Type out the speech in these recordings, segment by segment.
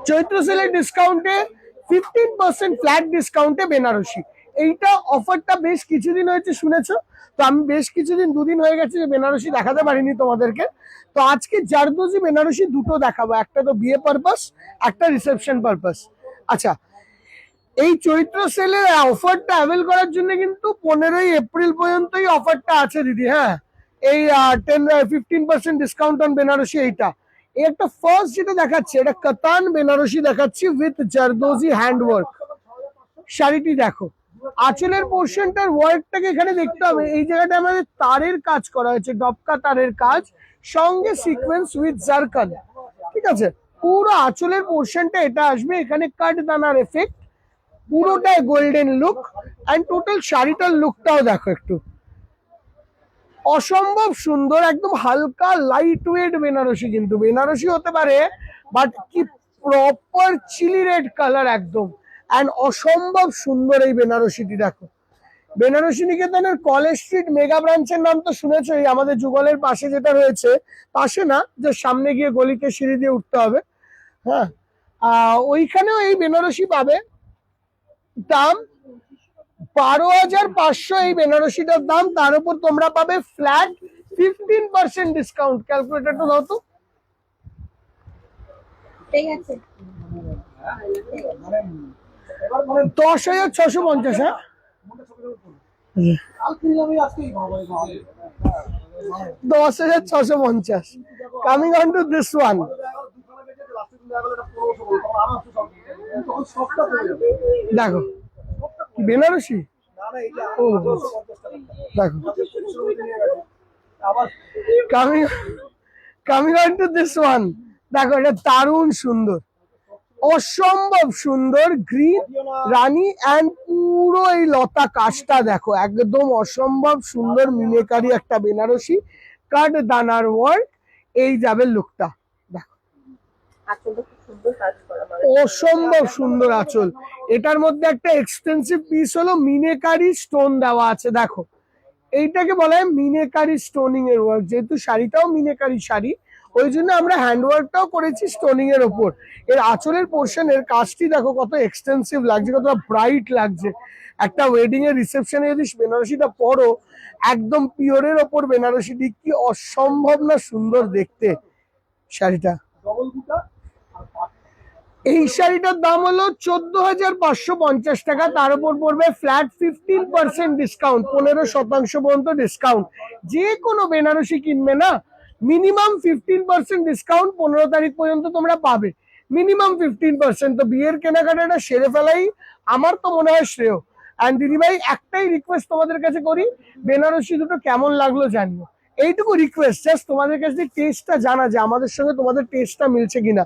চৈত্র সেলের ডিসকাউন্টে 15% ফ্ল্যাট ডিসকাউন্টে বেনারসি। এইটা অফারটা বেশ কিছুদিন হয়েছে শুনেছো, তো আমি বেশ কিছুদিন, দুদিন হয়ে গেছে যে বেনারসি দেখাতে পারিনি তোমাদেরকে। তো আজকে জারদোজি বেনারসি দুটো দেখাবো, একটা তো বিয়ে পারপাস, একটা রিসেপশন পারপাস। আচ্ছা, এই চৈত্র সেলের অফারটা অ্যাভেল করার জন্য কিন্তু 15ই এপ্রিল পর্যন্তই অফারটা আছে দিদি। হ্যাঁ, এই 15% ডিসকাউন্ট অন বেনারসি। এইটা এই একটা ফার্স্ট যেটা দেখাচ্ছে, এটা কাতান বেনারসি দেখাচ্ছি উইথ জারদোজি হ্যান্ডওয়ার্ক। শাড়িটি দেখো, আঁচলের পোর্শনটার ওয়ার্কটাকে এখানে দেখতে হবে। এই জায়গাটা আমাদের তারের কাজ করা হয়েছে, ডবকা তারের কাজ, সঙ্গে সিকোয়েন্স উইথ জারকান। ঠিক আছে, পুরো আঁচলের পোর্শনটা এটা আসবে, এখানে কাট দানার এফেক্ট, পুরোটাই গোল্ডেন লুক। এন্ড টোটাল শাড়িটার লুকটাও দেখো একটু, অসম্ভব সুন্দর, একদম হালকা লাইট ওয়েট বেনারসি। কিন্তু বেনারসি হতে পারে, বাট কি প্রপার চিলি রেড কালার একদম, এন্ড অসম্ভব সুন্দর এই বেনারসিটি দেখো। বেনারসি নিকেতনের কলেজ স্ট্রিট মেগা ব্রাঞ্চের নাম তো শুনেছই, আমাদের যুগলের পাশে যেটা রয়েছে, পাশে না, যে সামনে গিয়ে গলিতে সিঁড়ি দিয়ে উঠতে হবে। হ্যাঁ, ওইখানেও এই বেনারসি পাবে। দাম 12,500 এই বেনারসিটার দাম। তার উপর তোমরা পাবে ফ্ল্যাট 15% ডিসকাউন্ট। ক্যালকুলেটরটা দাও তো। ঠিক আছে, 10,650। হ্যাঁ, 10,650 coming on to this one. দেখো বেনারসি, ও দেখো, coming on to this one. দেখো, এটা দারুণ সুন্দর, অসম্ভব সুন্দর, গ্রিন রানী অ্যান্ড পুরো এই লতা কাজটা দেখো, একদম অসম্ভব সুন্দর মিনেকারি একটা বেনারসি, কাট দানার ওয়ার্ক। এই যাবে লুকটা দেখো, অসম্ভব সুন্দর আঁচল। এটার মধ্যে একটা এক্সটেন্সিভ পিস হলো মিনেকারি স্টোন দেওয়া আছে। দেখো, এইটাকে বলা হয় মিনেকারি স্টোনিং এর ওয়ার্ক। যেহেতু শাড়িটাও মিনেকারি শাড়ি, ওই জন্য আমরা হ্যান্ডওয়ার্কটাও করেছি স্টোনিং এর ওপর। এর আঁচলের পোর্শনের কাজটি দেখো কত এক্সটেন্সিভ লাগছে, কত ব্রাইট লাগছে। একটা ওয়েডিং এর রিসেপশনে যদি বেনারসিটা পরো, একদম পিওরের ওপর বেনারসিটি, কি অসম্ভব না সুন্দর দেখতে শাড়িটা। এই শাড়িটার দাম হলো 14,550 টাকা। তার উপর পড়বে ফ্ল্যাট 15% ডিসকাউন্ট, 15% পর্যন্ত ডিসকাউন্ট। যে কোনো বেনারসি কিনবে না, মিনিমাম 15% ডিসকাউন্ট 15 তারিখ পর্যন্ত তোমরা পাবে, মিনিমাম 15%। তো বিয়ের কেনাকাটাটা সেরে ফেলাই আমার তো মনে হয় শ্রেয়। অ্যান্ড দিদিভাই, একটাই রিকোয়েস্ট তোমাদের কাছে করি, বেনারসি দুটো কেমন লাগলো জানিও, এইটুকু রিকোয়েস্ট। জাস্ট তোমাদের কাছে টেস্টটা জানা, যে আমাদের সঙ্গে তোমাদের টেস্টটা মিলছে কিনা।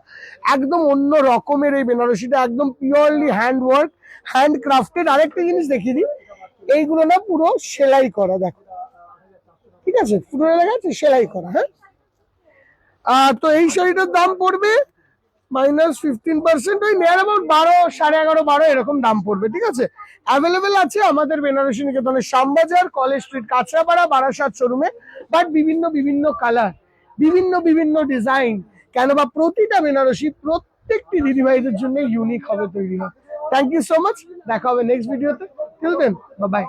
একদম অন্য রকমের এই বেনারসিটা, একদম purely hand work, hand crafted. আরেকটা জিনিস দেখিয়ে দিই, এইগুলো না পুরো সেলাই করা, দেখো, ঠিক আছে, পুরো এলাকায় সেলাই করা। হ্যাঁ, তো এই শাড়িটার দাম পড়বে -15%, ওই নিয়ার অ্যাবাউট 12, 11.5, 12 এরকম দাম পড়বে। ঠিক আছে, অ্যাভেলেবেল আছে আমাদের বেনারসি নিকেতনের শ্যামবাজার, কলেজ স্ট্রিট, কাঁচরাপাড়া, বারাসাত শোরুমে। বাট বিভিন্ন বিভিন্ন কালার, বিভিন্ন বিভিন্ন ডিজাইন, কেন বা প্রতিটা বেনারসি প্রত্যেকটি দিদিভাইদের জন্য ইউনিক হবে তৈরি হয়। থ্যাংক ইউ সো মাচ, দেখা হবে নেক্সট ভিডিওতে। Till then, bye by.